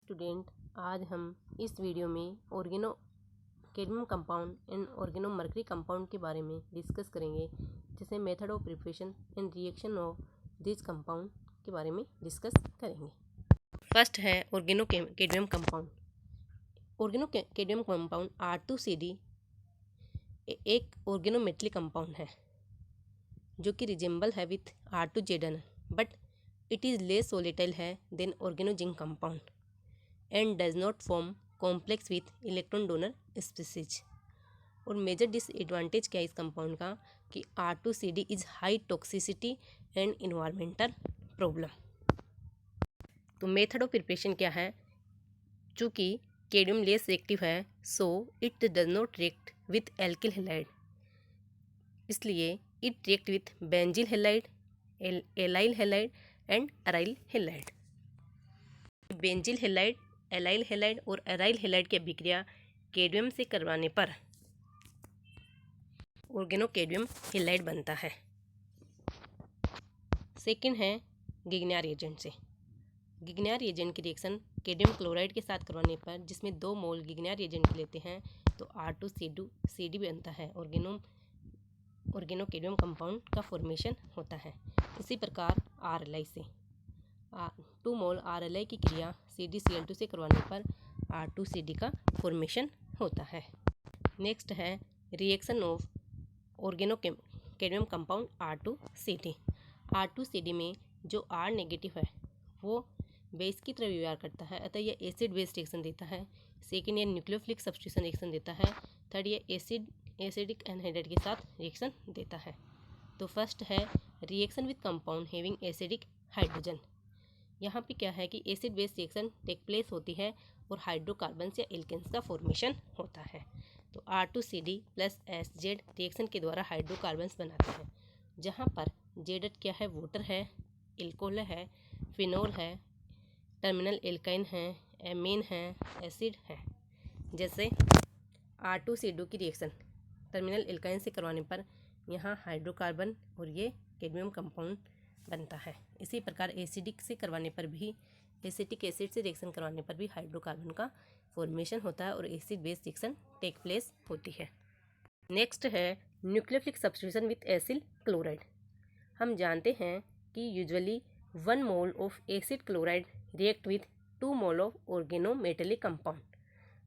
Student, आज हम इस वीडियो में organo cadmium compound and organo mercury compound के बारे में डिस्कस करेंगे, जैसे method of preparation and reaction of this compound के बारे में डिस्कस करेंगे। फर्स्ट है organo cadmium compound. Organo cadmium compound R2CD एक ऑर्गेनोमेटलिक कंपाउंड है जो कि रिजेंबल है with R2ZN, but it is less volatile है than organo zinc compound and does not form complex with electron donor species. और major disadvantage क्या है इस कंपाउंड का कि R2CD is high toxicity and environmental problem. तो method of preparation क्या है? चूँकि कैडमियम लेस रिएक्टिव है, so it does not react with alkyl halide, इसलिए it react with benzyl halide, allyl halide and aryl halide. Benzyl halide, allyl halide और aryl halide की अभिक्रिया cadmium से करवाने पर ऑर्गेनो कैडमियम हैलाइड बनता है। सेकंड है गिग्नार एजेंट से। गिग्नार एजेंट की रिएक्शन कैडमियम क्लोराइड के साथ करवाने पर, जिसमें 2 मोल गिग्नार एजेंट के लेते हैं, तो R2CD बनता है। ऑर्गेनो कैडमियम कंपाउंड का फॉर्मेशन होता है। इसी प्रकार RLI से 2 मोल RLI की क्रिया CdCl2 से करवाने पर R2CD का फॉर्मेशन होता है। नेक्स्ट है reaction of organo cadmium compound R2CD। R2CD में जो R नेगेटिव है वो बेस की तरह व्यवहार करता है, अतः यह एसिड बेस रिएक्शन देता है। सेकेंड, ये न्यूक्लियोफिलिक सब्स्टिट्यूशन रिएक्शन देता है। थर्ड, ये एसिडिक एनहाइड्राइड के साथ रिएक्शन देता है। तो फर्स्ट है reaction with compound having acidic hydrogen. यहाँ पे क्या है कि acid base reaction take place होती है और हाइड्रोकार्बन्स या एल्केन्स का फॉर्मेशन होता है। तो R2CD प्लस SZ रिएक्शन के द्वारा हाइड्रोकार्बन्स बनाते हैं, जहाँ पर Z क्या है? वाटर है, एल्कोहल है, फिनोल है, टर्मिनल एल्काइन है, एमीन है, एसिड है। जैसे R2CO2 की रिएक्शन टर्मिनल एल्काइन से करवाने पर यहाँ हाइड्रोकार्बन और ये कैडमियम कंपाउंड बनता है। इसी प्रकार एसिडिक से करवाने पर भी, एसिटिक एसिड से रिएक्शन करवाने पर भी हाइड्रोकार्बन का फॉर्मेशन होता है और acid base reaction take place होती है। नेक्स्ट है nucleophilic substitution with acyl chloride. हम जानते हैं कि usually 1 mole of acid chloride react with 2 mole of organometallic compound,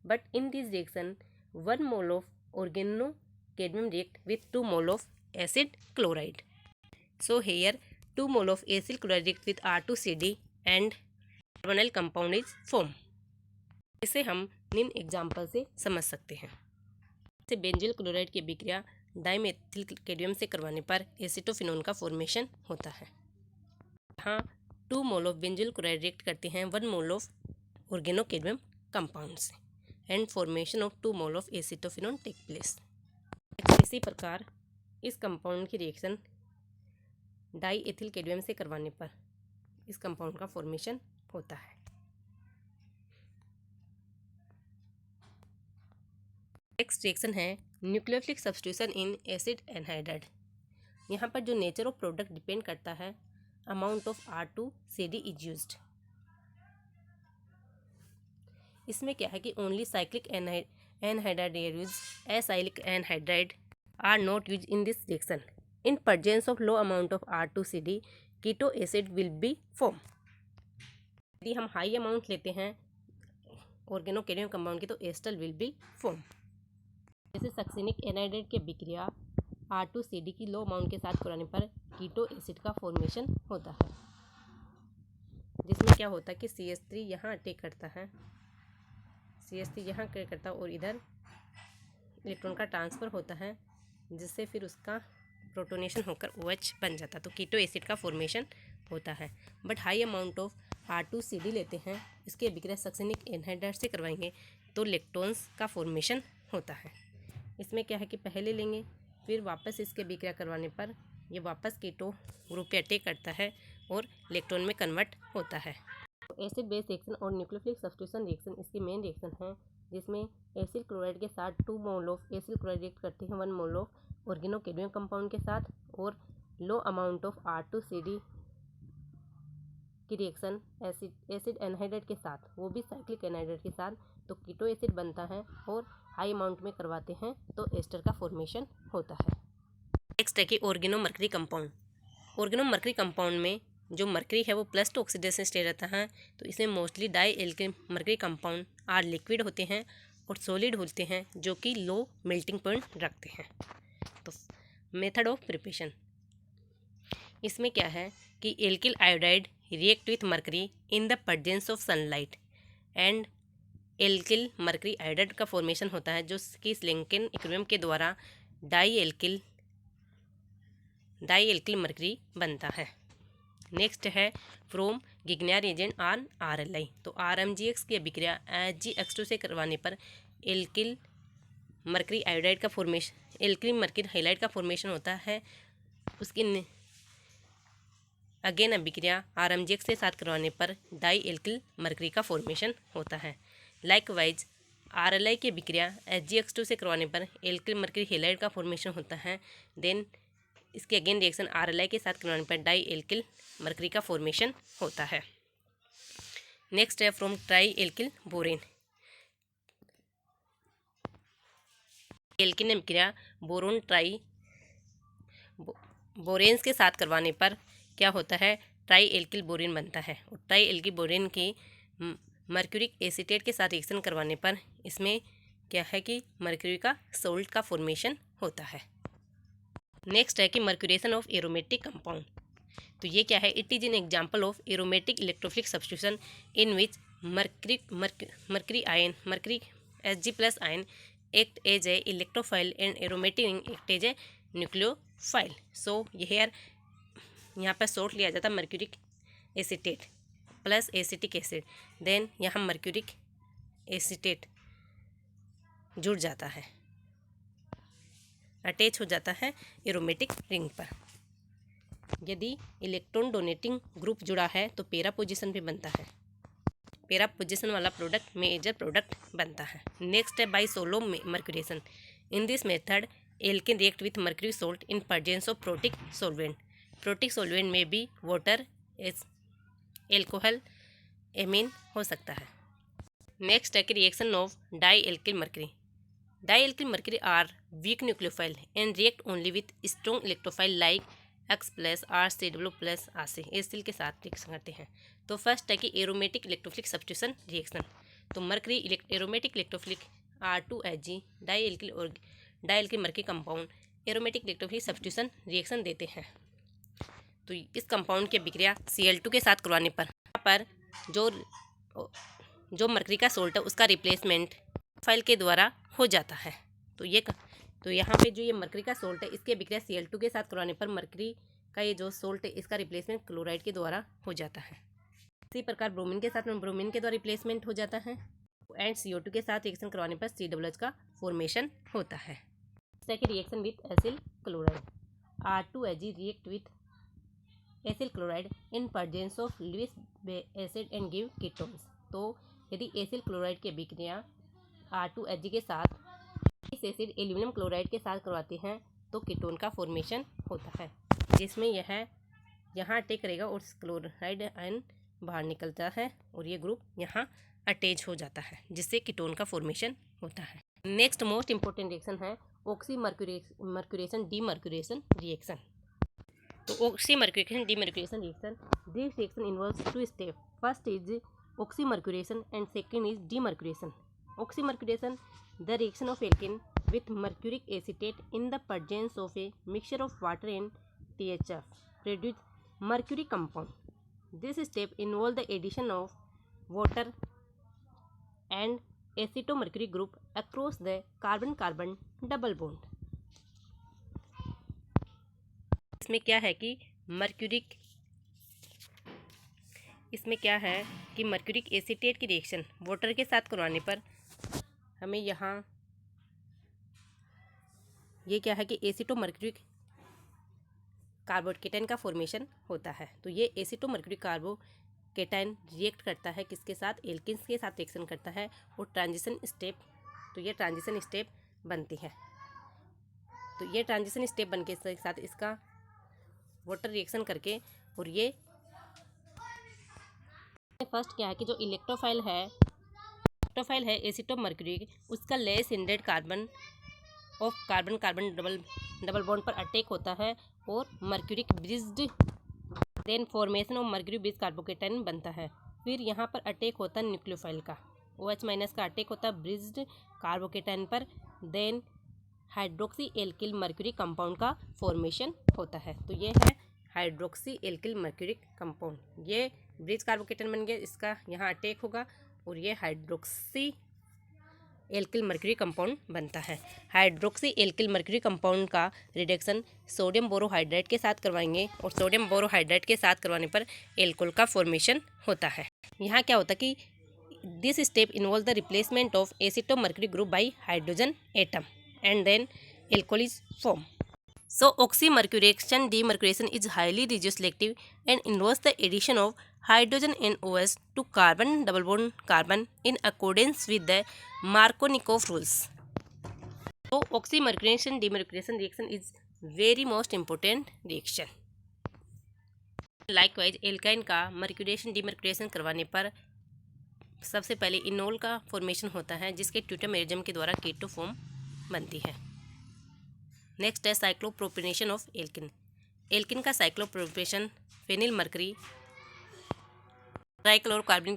but in this reaction 1 mole of organo cadmium react with 2 mole of acid chloride. So here 2 mole of acid chloride react with R2CD and carbonyl compound is formed. इसे हम निम्न example से समझ सकते हैं। जैसे बेंजील chloride की अभिक्रिया डाइमेथिल कैडमियम से करवाने पर एसिटोफिनोन का फॉर्मेशन होता है। यहाँ 2 mole of benzyl chloride react करते हैं 1 mole of organo cadmium compound से and formation of 2 mole of acetophenone take place. इसी प्रकार इस कंपाउंड की रिएक्शन डाई एथिल कैडमियम से करवाने पर इस कंपाउंड का फॉर्मेशन होता है। नेक्स्ट रिएक्शन है nucleophilic substitution in acid anhydride. यहाँ पर जो नेचर ऑफ प्रोडक्ट डिपेंड करता है, amount of R2CD is used. इसमें क्या है कि only cyclic anhydride use, acyclic anhydride are not used in this reaction. In presence of low amount of R2CD, keto acid will be formed. यदि हम high amount लेते हैं oregano cadmium compound की, तो एस्टर विल बी फॉर्म। जैसे succinic anhydride की अभिक्रिया R2CD की लो अमाउंट के साथ कराने पर कीटो एसिड का फॉर्मेशन होता है, जिसमें क्या होता है कि CH3 यहाँ अटैक करता है, CH3 यहाँ अटैक करता है और इधर इलेक्ट्रॉन का ट्रांसफ़र होता है, जिससे फिर उसका प्रोटोनेशन होकर OH बन जाता है। तो कीटो एसिड का फॉर्मेशन होता है। But high amount of R2CD लेते हैं, इसकी अभिक्रिया सक्सेनिक एनहाइड्राइड से करवाएंगे तो लेक्टोन्स का फॉर्मेशन होता है। इसमें क्या है कि पहले लेंगे, फिर वापस इसकी अभिक्रिया करवाने पर ये वापस कीटो ग्रुप पे अटैक करता है और इलेक्ट्रॉन में कन्वर्ट होता है। तो एसिड बेस रिएक्शन और न्यूक्लियोफिलिक सब्स्टिट्यूशन रिएक्शन इसकी मेन रिएक्शन है, जिसमें एसिल क्लोराइड के साथ 2 mole of acyl chloride react करते हैं 1 mole of organo cadmium compound के साथ, और लो अमाउंट ऑफ R2CD की रिएक्शन एसिड एनहाइड्राइड के साथ, वो भी साइक्लिक एनहाइड्राइड के साथ, तो कीटो एसिड बनता है और हाई अमाउंट में करवाते हैं तो एस्टर का फॉर्मेशन होता है। नेक्स्ट है कि ऑर्गेनोमर्करी कंपाउंड। ऑर्गेनोमर्करी कंपाउंड में जो मर्करी है वो प्लस टू ऑक्सीडेशन स्टेट रहता है, तो इसमें mostly di alkyl mercury compound are liquid होते हैं और सॉलिड होते हैं जो कि लो मेल्टिंग पॉइंट रखते हैं। तो मेथड ऑफ प्रिपरेशन, इसमें क्या है कि alkyl iodide react with mercury in the presence of sunlight and alkyl mercury iodide का फॉर्मेशन होता है जो कि स्लेंकिन इक्विलिब्रियम के द्वारा डाई एल्किल मर्करी बनता है। नेक्स्ट है फ्रॉम गिग्नार एजेंट ऑन RLI, तो RMGX की अभिक्रिया HgX2 से करवाने पर एल्किल मर्करी आयोडाइड का फॉर्मेशन, एल्किल मर्करी हाइलाइड का फॉर्मेशन होता है। उसकी अगेन अभिक्रिया RMGX के साथ करवाने पर डाई एल्किल मर्करी का फॉर्मेशन होता है। लाइकवाइज RLI की अभिक्रिया HgX2 से करवाने पर एल्किल मर्करी हाइलाइड का फॉर्मेशन होता है। देन इसके अगेन रिएक्शन RLI के साथ करवाने पर डाई एल्किल मर्करी का फॉर्मेशन होता है। नेक्स्ट है from trialkyl borane, alkene अभिक्रिया बोरोन ट्राई बोरेन्स के साथ करवाने पर क्या होता है, ट्राई एल्किल बोरेन बनता है। और ट्राई एल्किल बोरेन की मर्क्यूरिक एसीटेट के साथ रिएक्शन करवाने पर इसमें क्या है कि मर्क्यूरी का सोल्ट का फॉर्मेशन होता है। नेक्स्ट है कि मर्क्यूरेशन ऑफ एरोमेटिक कंपाउंड, तो ये क्या है, it is an example of aromatic electrophilic substitution in which mercury Hg+ ion act as a electrophile and aromatic ring act as a nucleophile. So यहाँ पर सोल्ट लिया जाता है mercuric acetate plus acetic acid, then यहाँ mercuric acetate जुड़ जाता है, attach हो जाता है एरोमेटिक रिंग पर। यदि इलेक्ट्रॉन डोनेटिंग ग्रुप जुड़ा है तो पैरा पोजीशन भी बनता है, पैरा पोजीशन वाला प्रोडक्ट मेजर प्रोडक्ट बनता है। नेक्स्ट है by solvomercuration, in this method alkene react with mercury salt in presence of protic solvent, protic solvent में भी वाटर एल्कोहल एमीन हो सकता है। नेक्स्ट है कि reaction of die alkyl mercury, die alkyl mercury are weak nucleophile and react only with strong electrophile like X+ RCW+ Ac acyl के साथ reaction करते हैं। तो फर्स्ट है कि एरोमेटिक इलेक्ट्रोफिलिक सब्स्टिट्यूशन रिएक्शन, तो mercury aromatic electrophilic R2Hg die alkyl mercury compound aromatic electrophilic substitution reaction देते हैं। तो इस कंपाउंड की अभिक्रिया Cl2 के साथ करवाने पर यहाँ पर जो मर्करी का सोल्ट है उसका रिप्लेसमेंट फाइल के द्वारा हो जाता है। तो यहाँ पे जो ये मर्करी का सोल्ट है इसकी अभिक्रिया Cl2 के साथ करवाने पर मर्करी का ये जो सोल्ट है इसका रिप्लेसमेंट क्लोराइड के द्वारा हो जाता है। इसी प्रकार ब्रोमीन के साथ ब्रोमीन के द्वारा रिप्लेसमेंट हो जाता है एंड CO2 के साथ रिएक्शन करवाने पर COOH का फॉर्मेशन होता है। Second reaction with acyl chloride, R2Ag react with acyl chloride in presence of Lewis acid and give ketones, तो यदि एसिल क्लोराइड की अभिक्रिया R2Ag के साथ इस एसिड एल्यूमिनियम क्लोराइड के साथ करवाते हैं तो कीटोन का फॉर्मेशन होता है, जिसमें यह यहाँ अटैक करेगा और क्लोराइड आयन बाहर निकलता है और ये ग्रुप यहाँ अटैच हो जाता है जिससे कीटोन का फॉर्मेशन होता है। नेक्स्ट मोस्ट इंपॉर्टेंट रिएक्शन है ऑक्सी मर्क्यूरेशन डीमर्क्यूरेशन रिएक्शन, तो oxy mercuration demercuration reaction, this reaction involves 2 step, first is oxy mercuration and second is demercuration. Oxy mercuration, the reaction of alkene with mercuric acetate in the presence of a mixture of water and THF produce mercury compound. This step involves the addition of water and aceto-mercury group across the carbon-carbon double bond. इसमें क्या है कि mercuric acetate की reaction water के साथ करवाने पर हमें यहाँ ये क्या है कि एसिटोमर्क्यूरिक कार्बोकेटाइन का फॉर्मेशन होता है। तो ये एसिटोमर्क्यूरिक कार्बोकेटाइन रिएक्ट करता है किसके साथ, एल्किन्स के साथ रिएक्शन करता है और ट्रांजिशन स्टेप बनती है। तो ये ट्रांजिशन स्टेप बनने के साथ इसका वाटर रिएक्शन करके और ये फर्स्ट क्या है कि जो इलेक्ट्रोफाइल है एसीटोप मर्क्यूरी, उसका less hindered carbon carbon double bond पर अटैक होता है और mercuric bridged, then formation of mercury bridge carbocation बनता है। फिर यहाँ पर अटैक होता है न्यूक्लियोफाइल का, OH माइनस का अटैक होता है ब्रिज्ड कार्बोकेटाइन पर, then hydroxyalkyl mercury compound का फॉर्मेशन होता है। तो ये है हाइड्रोक्सी एल्किल मर्क्यूरी कंपाउंड, ये ब्रिज कार्बोकेटाइन बन गया, इसका यहाँ अटैक होगा और ये हाइड्रोक्सी एल्किल मर्क्यूरी कंपाउंड बनता है। हाइड्रोक्सी एल्किल मर्क्यूरी कंपाउंड का रिडक्शन सोडियम बोरोहाइड्रेट के साथ करवाएंगे और सोडियम बोरोहाइड्रेट के साथ करवाने पर एल्कोहल का फॉर्मेशन होता है। यहाँ क्या होता है कि this step involve the replacement of acetoxy mercury group by hydrogen atom and then alcohol is form. So oxymercuration demercuration is highly radioselective and involves the addition of hydrogen and OH to carbon double bond carbon in accordance with the Markovnikov rules. So oxymercuration demercuration reaction is very most important reaction. Likewise alkyne का mercuration डिमर्क्यूरेशन करवाने पर सबसे पहले enol का formation होता है जिसके ट्यूटोमेरिज्म के द्वारा कीटो फॉर्म बनती है। नेक्स्ट है साइक्लोप्रोपेनेशन ऑफ एल्किन। एल्किन का साइक्लोप्रोपेनेशन फेनिल मर्करी ट्राइक्लोरोकार्बन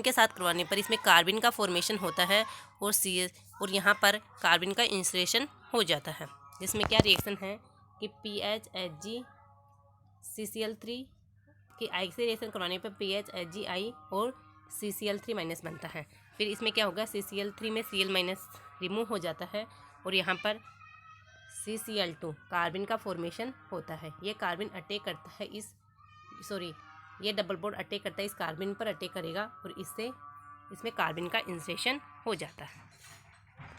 के साथ करवाने पर इसमें कार्बन का फॉर्मेशन होता है और यहाँ पर कार्बन का इंसरेशन हो जाता है, जिसमें क्या रिएक्शन है कि PHHG CCl3 की आई से रिएक्शन करवाने पर PHHGI और CCl3 माइनस बनता है। फिर इसमें क्या होगा, CCl3 में Cl माइनस रिमूव हो जाता है और यहाँ पर CCl2 कार्बन का फॉर्मेशन होता है। ये कार्बन अटैक करता है ये डबल बॉन्ड अटैक करता है इस कार्बन पर अटैक करेगा और इससे इसमें कार्बन का इंसरेशन हो जाता है।